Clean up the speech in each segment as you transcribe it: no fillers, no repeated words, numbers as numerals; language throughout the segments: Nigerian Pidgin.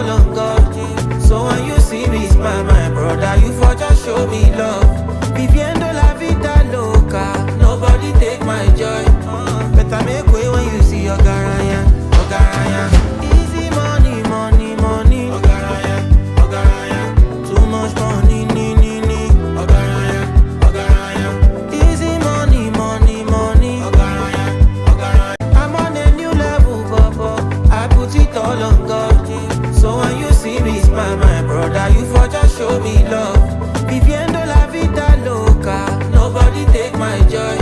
all on God. So when you see me smile, my brother, you for just show me love. Viviendo la vida loca, nobody take my joy. Better make way when you see your garaya, your garaya. Easy money, money, money. Ogaraya, ogaraya. Too much money, ni. Ogaraya, ogaraya. Easy money, money, money. Ogaraya, ogaraya. I'm on a new level, Bobo. I put it all on God. So when you see me smile, my brother, you for just show me love. Viviendo la vida loca, nobody take my joy.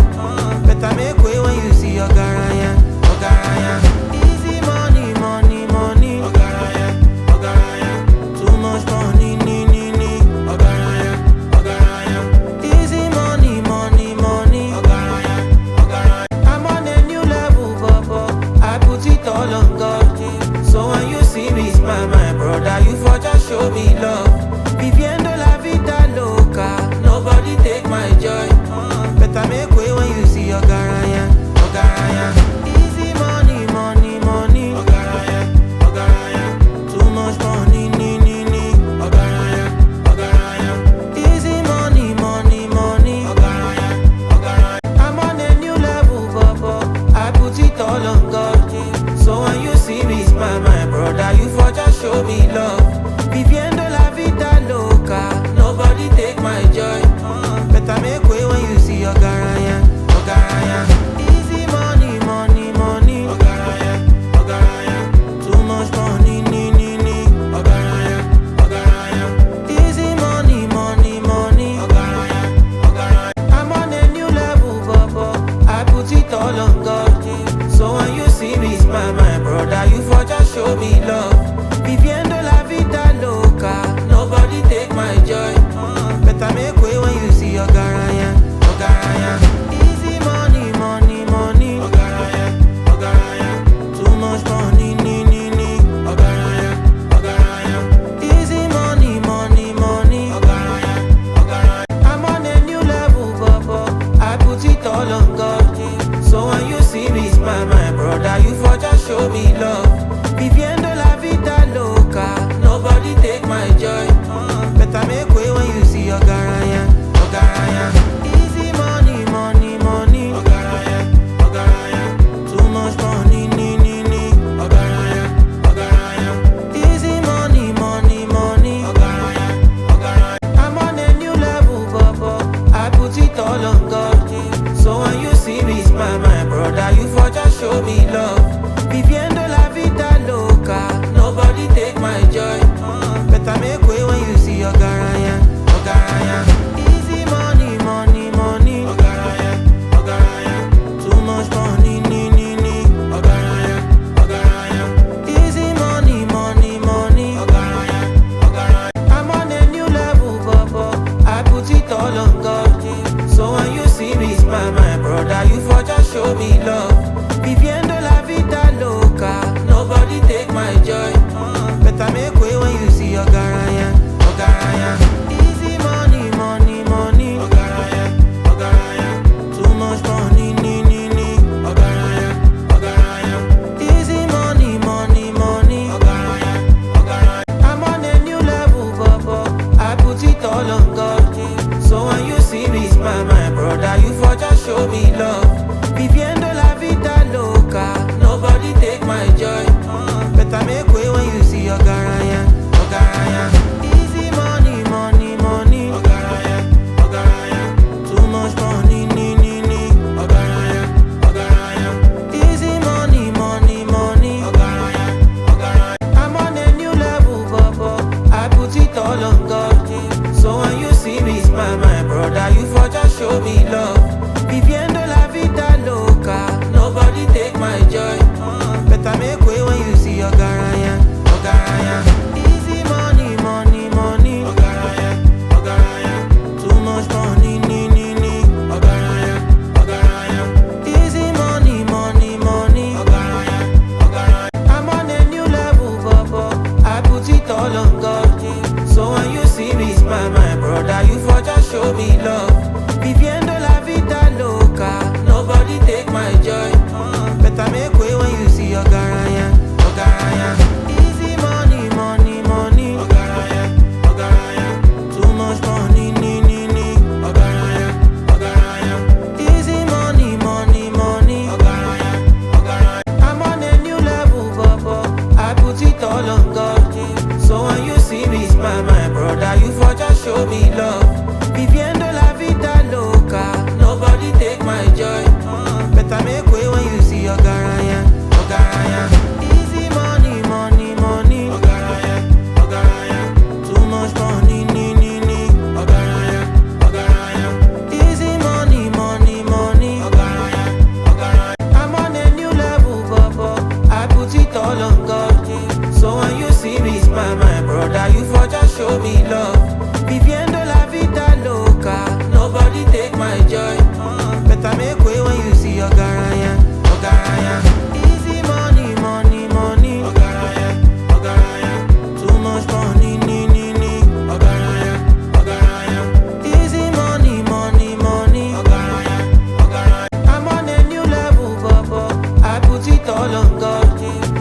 Better make way when you see your garaya, your garaya. Easy money, money, money. Ogaraya, ogaraya. Too much money, ni. Ogaraya, ogaraya. Easy money, money, money. Ogaraya, ogaraya. I'm on a new level, Bobo. I put it all on God. So when you see me smile, my brother, you for just show me love. Viviendo la vida loca, nobody take my joy. Better make way when you see your garaya, your garaya. Easy money, money, money. Ogaraya, ogaraya. Too much money, ni. Ogaraya, ogaraya. Easy money, money, money. Ogaraya, ogaraya. I'm on a new level, Bobo. I put it all on God. So when you see me smile, my brother, you for just show me love. Viviendo la vida loca, nobody take my joy. Better make way when you see your garaya, your garaya. I put it all on God. So when you see me smile, my brother, you for just show me love. Viviendo la vida loca, nobody take my joy. Better make way when you see your garaya, your garaya. Easy money, money, money. Ogaraya, ogaraya. Too much money, ogaraya, ogaraya. Easy money, money, money. Ogaraya, ogaraya. I'm on a new level, Bobo. I put it all on God. So when you see me smile, my brother, you for just show me love. Viviendo la vida loca, nobody take my joy. Better make way when you see your garaya, your garaya. Easy money, money, money. Ogaraya, ogaraya. Too much money, ogaraya, ogaraya. Easy money, money, money. Ogaraya, ogaraya. I'm on a new level, Bobo. I put it all on God.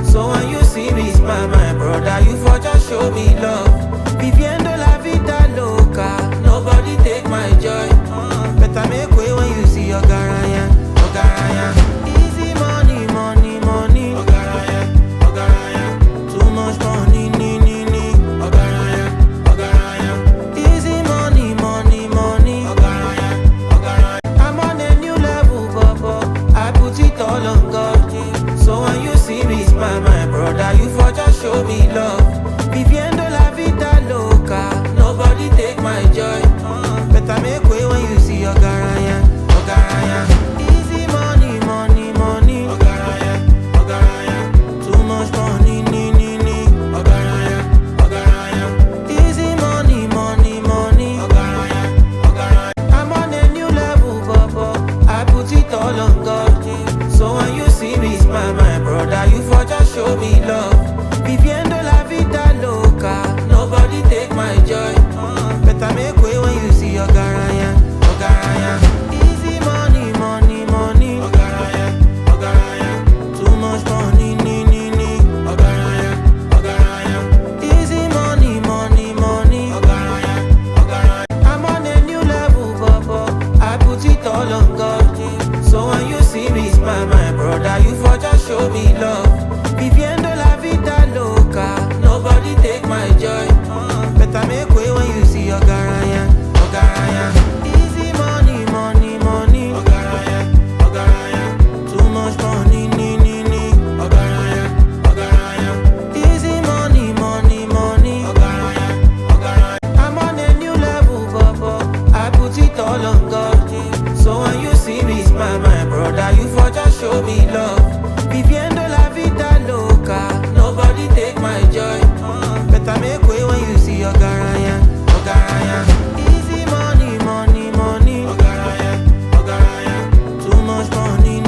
So when you see me smile, my brother, you for just show me love. Viviendo la vida loca, nobody take my joy. Better make way when you see your garaya, your garaya. Easy money, money, money. Ogaraya, ogaraya. Too much money, ogaraya, ogaraya. Easy money, money, money. Ogaraya, ogaraya. I'm on a new level, Bobo. I put it all on God. So when you see me smile, my brother, you for just show me love. Viviendo la vida loca, nobody take my joy. Better make way when you see your garaya, your garaya. Easy money, money, money. Ogaraya, ogaraya. Too much money, ogaraya, ogaraya. Easy money, money, money. Ogaraya, ogaraya. I'm on a new level, Bobo. I put it all on God. So when you see me smile, my brother, you for just show me love. Viviendo la vida loca, nobody take my joy. Better make way when you see your garaya, your garaya. Easy money, money, money. Ogaraya, ogaraya. Too much money, ogaraya, ogaraya. Easy money, money, money. Ogaraya, ogaraya. I'm on a new level, Bobo. I put it all on God. So when you see me smile, my brother, you for just show me love. Viviendo la vida loca, nobody take my joy. Better make way when you see your garaya, your garaya. Easy money, money, money. Ogaraya, ogaraya. Too much money, ogaraya, ogaraya. Easy money, money, money. Ogaraya, ogaraya. I'm on a new level, Bobo. I put it all on God. So when you see me smile, my brother, you for just show me love. Viviendo la vida loca, nobody take my joy. Better make way when you see your garaya, your garaya. Easy money, money, money. Ogaraya, ogaraya. Too much money,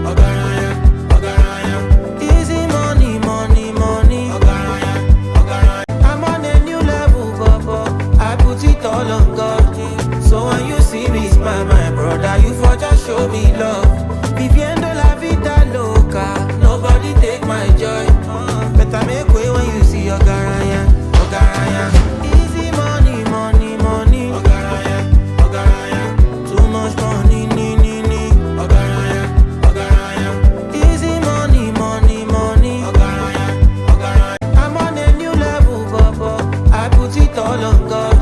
ogaraya, ogaraya. Easy money, money, money. Ogaraya, ogaraya. I'm on a new level, Bobo. I put it all on God. So when you see me smile, my brother, you for just show me love. Viviendo la vida loca, nobody take my joy. Better make way when you see your garaya, your garaya. Easy money, money, money. Ogaraya, ogaraya. Too much money, ogaraya, ogaraya. Easy money, money, money. Ogaraya, ogaraya. I'm on a new level, Bobo. I put it all on God.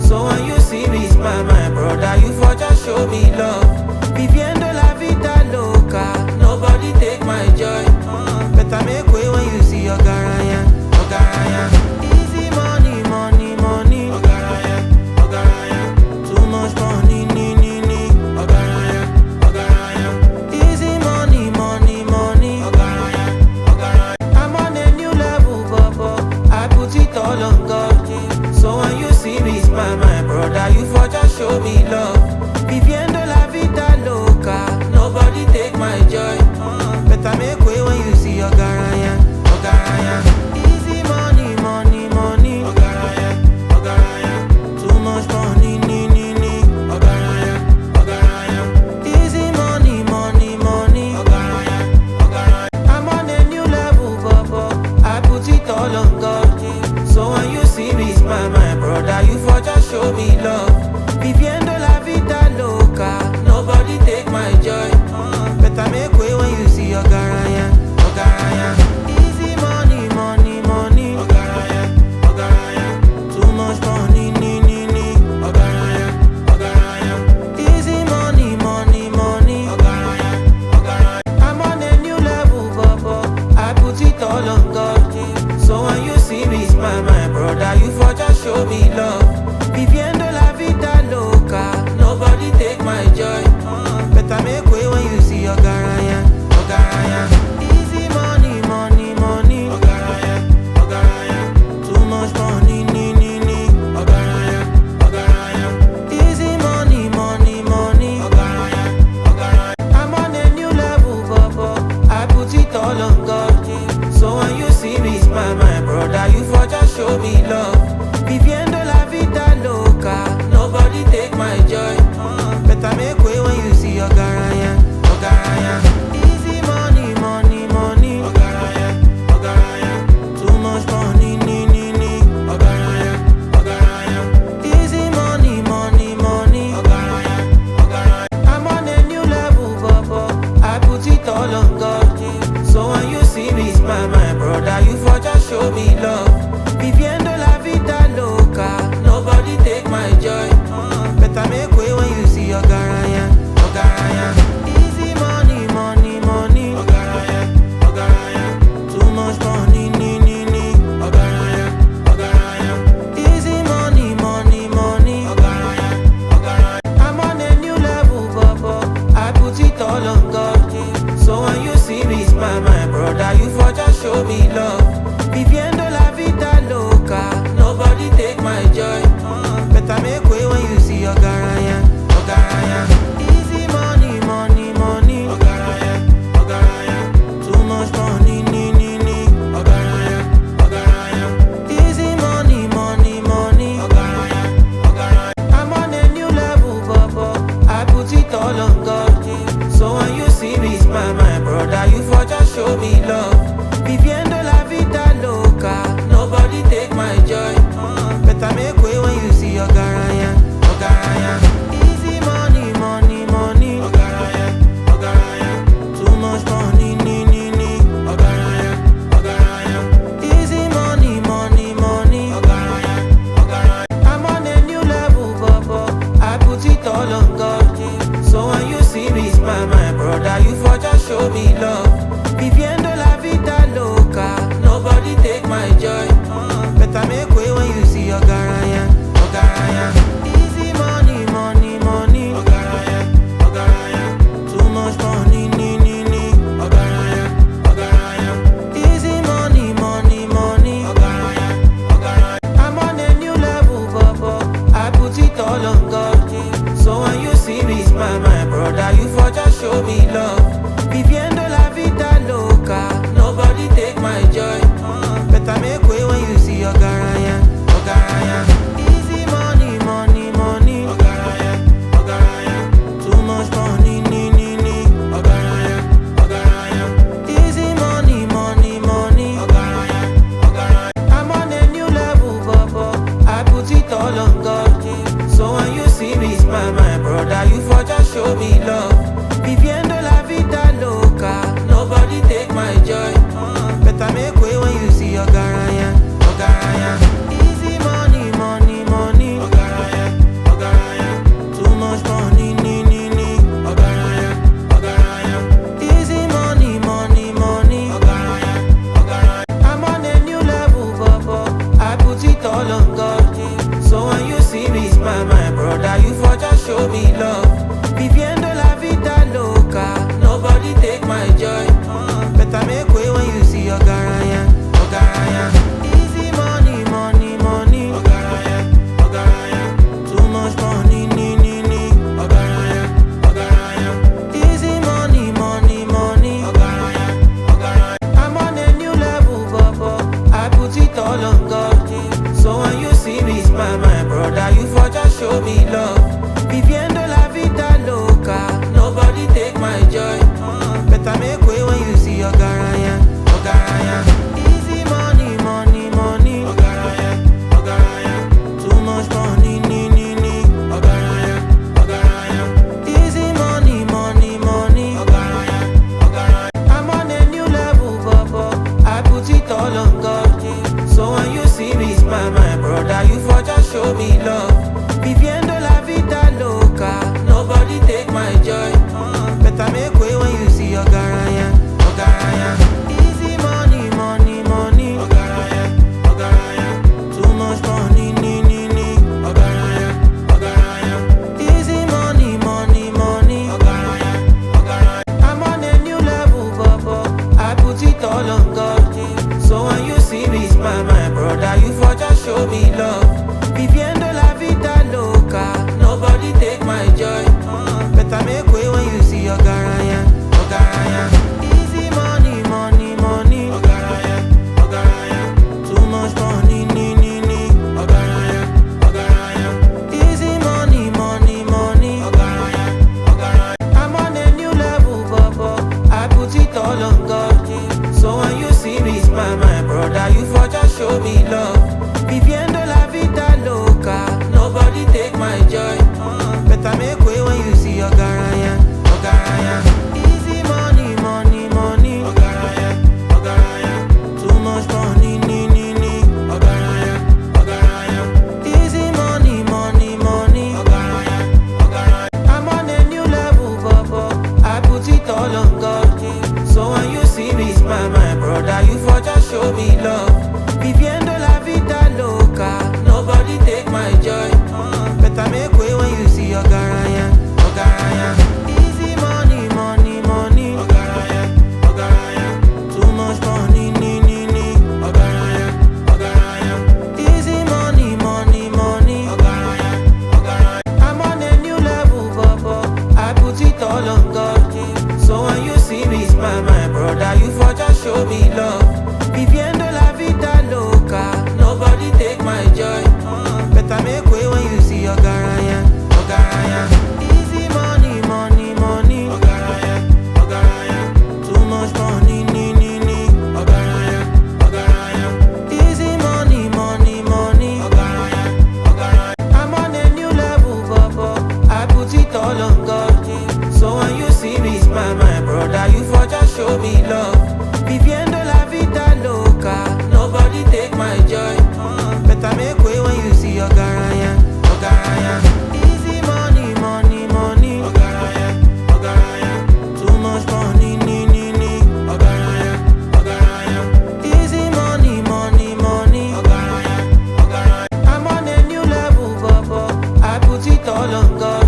So when you see me smile, my brother, you for just show me love. Viviendo la vida loca, nobody take my joy. Better make way when you see your garaya, your garaya. Easy money, money, money. Ogaraya, ogaraya. Too much money, ogaraya, ogaraya. Easy money, money, money. Ogaraya, ogaraya. I'm on a new level, Bobo. I put it all on God. So when you see me smile, my brother, you for just show me love. Viviendo la vida loca, nobody take my joy. Better make way when you see your garaya, your garaya. Easy money, money, money. Ogaraya, ogaraya. Too much money, ogaraya, ogaraya. Easy money, money, money. Ogaraya, ogaraya. I'm on a new level, Bobo. I put it all on God. So when you see me smile, my brother, you for just show me love. Viviendo la vida loca, nobody take my joy. Better make way when you see your garaya, your garaya. Easy money. brother, you for just show me love. Viviendo la vida loca, nobody take my joy. Better make way when you see your garaya, your garaya. Easy money, money, money. Ogaraya, ogaraya. Too much money, ni. Ogaraya, ogaraya. Easy money, money, money. Ogaraya, ogaraya. I'm on a new level, Bobo. I put it all on God. So when you see me smile, my brother, you for just show me love. Viviendo la vida loca, nobody take my joy. Better make way when you see your garaya, your garaya. Easy money, money, money. Ogaraya, ogaraya. Too much money, ni. Ogaraya, ogaraya. Easy money, money, money. Ogaraya, ogaraya. I'm on a new level, Bobo. I put it all on God. So when you see me smile, my brother, you for just show me love. Viviendo la show me love. Viviendo la vida loca, nobody take my joy. Better make way when you see your garaya, Ogaraya. Easy money, money, money, Ogaraya, Ogaraya. Too much money, Ogaraya, Ogaraya. Easy money, money, money, Ogaraya, Ogaraya. I'm on a new level, Bobo. I put it all on God. So when you see me smile, my brother, you for just show me love. Viviendo la vida loca, nobody take my joy. Better make way when you see your garaya, Ogaraya. Easy money, money, money, Ogaraya, Ogaraya. Too much money, Ogaraya, Ogaraya. Easy money, money, money, Ogaraya, Ogaraya. I'm on a new level, Bobo. I put it all on God. So when you see me smile, my brother, you for just show me love. Viviendo la vida loca, nobody take my joy. Better make way when you see your garaya, Ogaraya. Easy money, money, money, Ogaraya, Ogaraya. Too much money, Ogaraya, Ogaraya. Easy money, money, money, Ogaraya, Ogaraya. I'm on a new level, Bobo. I put it all on God.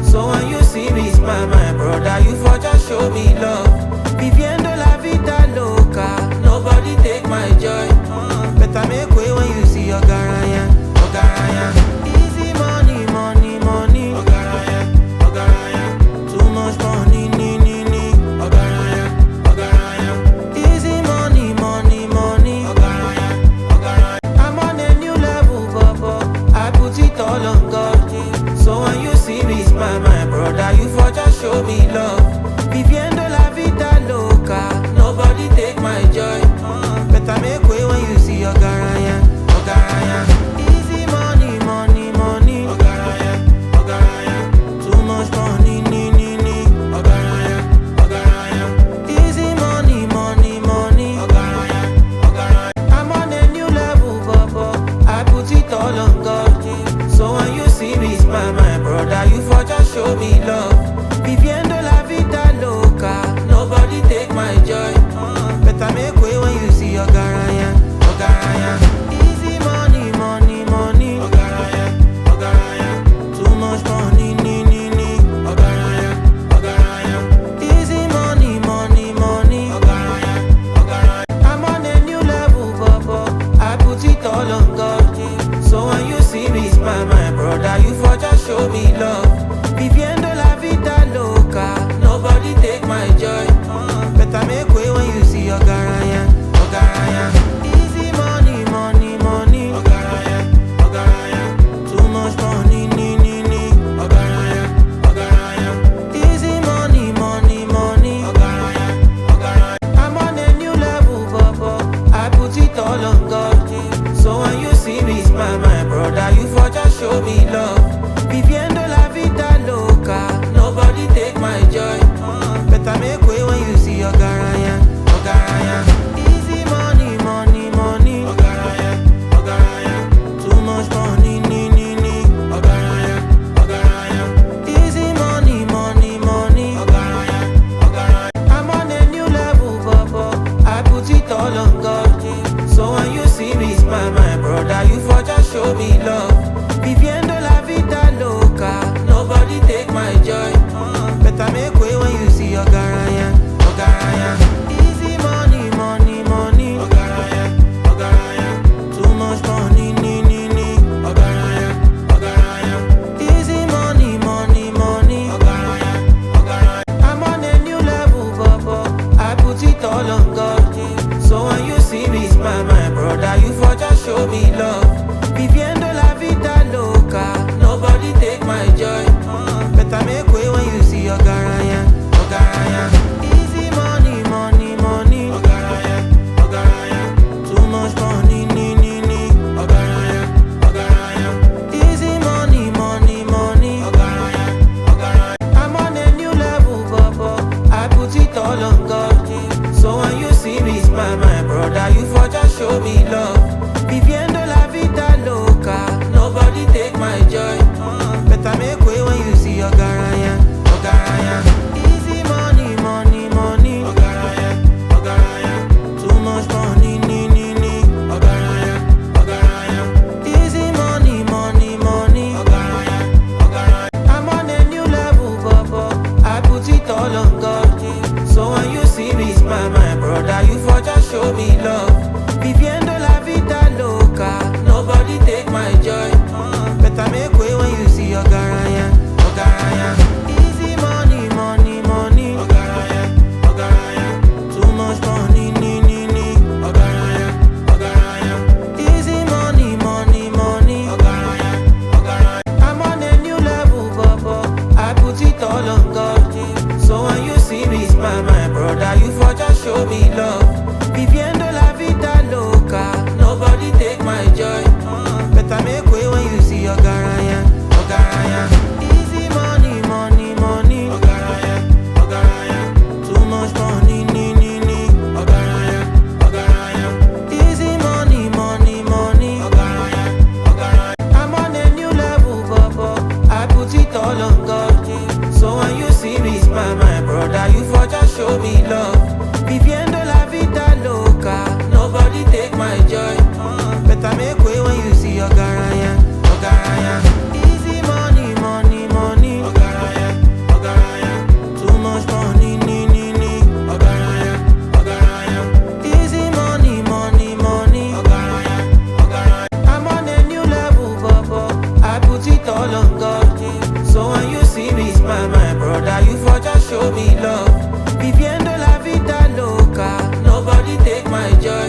So when you see me smile, my brother, you for just show me love. Viviendo la vida loca, nobody take my joy. Better make way when you see your garaya, Ogaraya. Easy money, money, money, Ogaraya, Ogaraya. Too much money, Ogaraya, Ogaraya. Easy money, money, money, Ogaraya, Ogaraya. I'm on a new level, Bobo. I put it all on God. So when you see me smile, my brother, you for just show me love. Viviendo la vida loca, nobody take my joy. Better make way when you see your garaya, Ogaraya. Easy money, money, money, Ogaraya, Ogaraya. Too much money, Ogaraya, Ogaraya. Easy money, money, money, Ogaraya, Ogaraya. I'm on a new level, Bobo. I put it all on God. So when you see me smile, my brother, you for just show me love. Viviendo la vida loca, nobody take my joy. Better make way when you see your garaya, Ogaraya. Easy money, money, money, Ogaraya, Ogaraya. Too much money, Ogaraya, Ogaraya. Easy money, money, money, Ogaraya, Ogaraya. I'm on a new level, Bobo. I put it all on God. So when you see me smile, my brother, you for just show me love. Viviendo la vida loca, nobody take my joy. Better make way when you see your garaya, Ogaraya. Easy money, money, money, Ogaraya, Ogaraya. Too much money, Ogaraya, Ogaraya. Easy money, money, money, Ogaraya, Ogaraya. I'm on a new level, Bobo. I put it all on God. So when you see me smile, my brother, you for just show me love. Viviendo la vida loca, nobody take my joy. Better make way when you see your garaya, Ogaraya. Easy money, money, money, Ogaraya, Ogaraya. Too much money, Ogaraya, Ogaraya. Easy money, money, money, Ogaraya, Ogaraya. I'm on a new level, Bobo. I put it all on God. So when you see me smile, my brother, you for just show me love. Viviendo la vida loca, nobody take my joy. Better make way when you see your garaya, Ogaraya. Easy money, money, money, Ogaraya, Ogaraya. Too much money, Ogaraya, Ogaraya. Easy money, money, money, Ogaraya, Ogaraya. I'm on a new level, Bobo. I put it all on God. So when you see me smile, my brother, you for just show me love. Viviendo la vida loca, nobody take my joy. Better make way when you see your garaya, Ogaraya. Easy money, money, money, Ogaraya, Ogaraya. Too much money, Ogaraya, Ogaraya. Easy money, money, money, Ogaraya, Ogaraya. I'm on a new level, Bobo. I put it all on God. So when you see me smile, my brother, you for just show me love. Viviendo la vida loca, nobody take my joy. Better make way when you see your garaya, Ogaraya. Easy money, money, money, Ogaraya, Ogaraya. Too much money, my joy. Better make way when you see your garaya, your garaya. Easy money, money, money. Ogaraya, ogaraya. Too much money, ogaraya, ogaraya. Easy money, money, money. Ogaraya, ogaraya. I'm on a new level, Bobo. I put it all on God. So when you see me smile, my brother, you for just show me love. Viviendo la vida loca, nobody take my joy.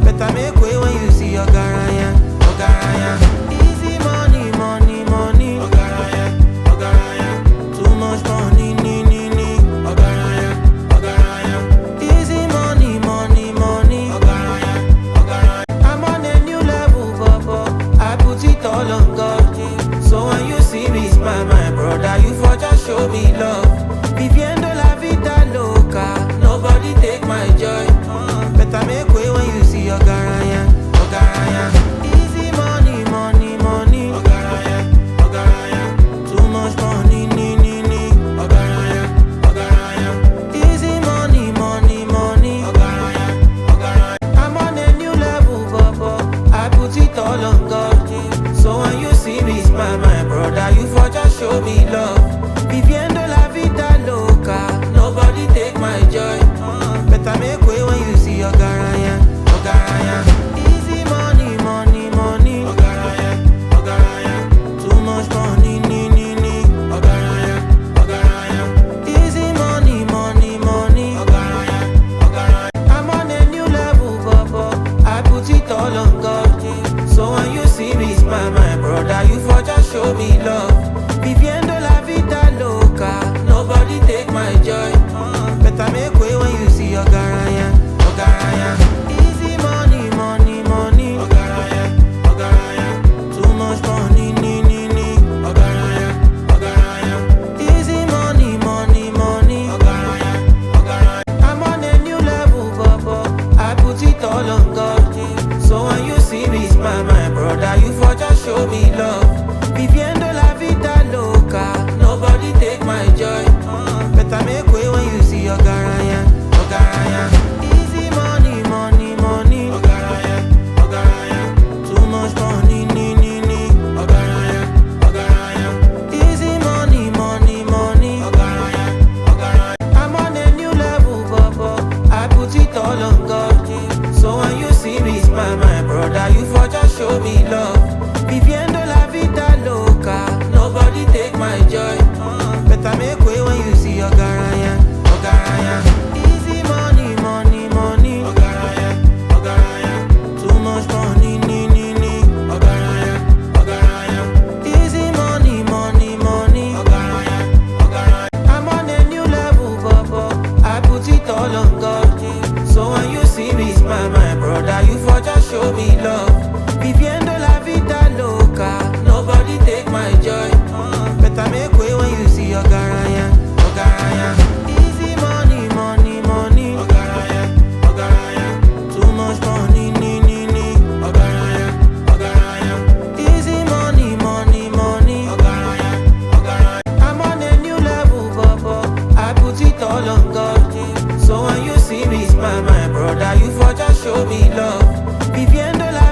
Better make way when you see your garaya, your garaya. Easy money, money, money. Ogaraya, ogaraya. Too much money, ogaraya, ogaraya. Easy money, money, money. Ogaraya, ogaraya. I'm on a new level, Bobo. I put it all on God. So when you see me smile, my brother, you for just show me love. Viviendo la vida loca, nobody take my joy. Better make way when you see your garaya, your garaya. Easy money, money, money. Ogaraya, ogaraya. Too much money, ogaraya, ogaraya. Easy money, money, money. Ogaraya, ogaraya. I'm on a new level, Bobo. I put it all on God. So when you see me smile, my brother, you for just show me love. Viviendo la vida loca, nobody take my joy. Better make way when you see your garaya, your garaya. Easy money, money, money. Ogaraya, ogaraya. Too much money, ogaraya, ogaraya. Easy money, money, money. Ogaraya, ogaraya. I'm on a new level, Bobo. I put it all on God. So when you see me smile, my brother, you for just show me love. Viviendo la vida loca, nobody take my joy. Better make way when you see your garaya, your garaya. Easy money, money, money. Ogaraya, ogaraya. Too much money, ogaraya, ogaraya. Easy money, money, money. Ogaraya, ogaraya. I'm on a new level, Bobo. I put it all on God. So when you see me smile, my brother, you for just show me love. Viviendo la vida loca, nobody take my joy. Better make way when you see your garaya, your garaya. Easy money, money, money. Ogaraya, ogaraya. Too much money, ogaraya, ogaraya. Easy money, money, money. Ogaraya, ogaraya. I'm on a new level, Bobo. I put it all on God. So when you see me smile, my brother, you for just show me love. Viviendo la vida loca, nobody take my joy. Better make way when you see your garaya, your garaya. Easy money, money, money. Ogaraya, ogaraya. Too much money, ogaraya, ogaraya. Easy money, money, money. Ogaraya, ogaraya. I'm on a new level, Bobo. I put it all on God. So when you see me smile, my brother, you for just show me love. Viviendo la vida loca, nobody take my joy. Better make way when you see your garaya, your garaya. Easy money, money, money. Ogaraya, ogaraya. Too much money, ogaraya, ogaraya. Easy money, money, money. Ogaraya, ogaraya. I'm on a new level, Bobo. I put it all on God. So when you see me smile, my brother, you for just show me love. Viviendo la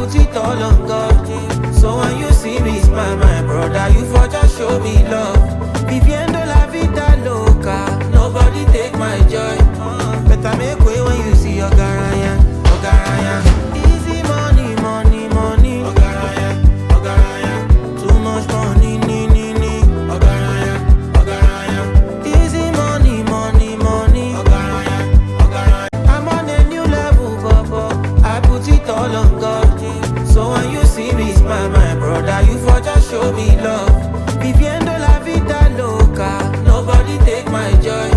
put it all on God. So when you see me smile, my brother, you for just show me love. Viviendo la vida loca, nobody take my joy. Better make way when you see your garaya, Ogaraya. Easy money, money, money, Ogaraya, Ogaraya. Too much money, Ogaraya, Ogaraya. Easy money, money, money, Ogaraya, Ogaraya. I'm on a new level, Bobo. I put it all on God. So when you see me smile, my brother, you for just show me love. Viviendo la vida loca, nobody take my joy.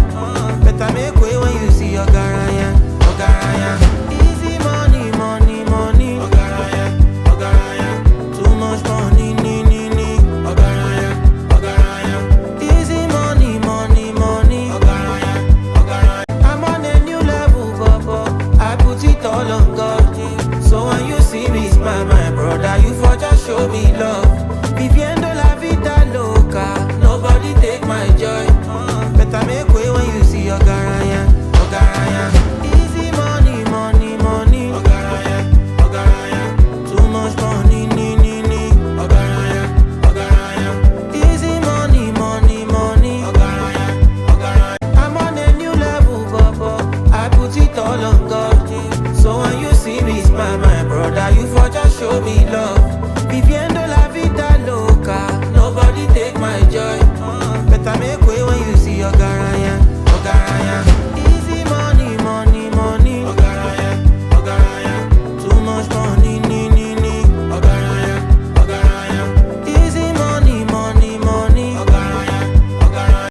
Better make way when you see your garaya, Ogaraya. Easy money, money, money, Ogaraya, Ogaraya. Too much money, Ogaraya, Ogaraya. Easy money, money, money, Ogaraya, Ogaraya. I'm on a new level, Bobo. I put it all on God. So when you see me smile, my brother, you for just show me love. Viviendo la vida loca, nobody take my joy. Better make way when you see your garaya, Ogaraya. Easy money, money, money, Ogaraya, Ogaraya. Too much money, Ogaraya, Ogaraya. Easy money, money, money, Ogaraya, Ogaraya. I'm on a new level, Bobo. I put it all on God.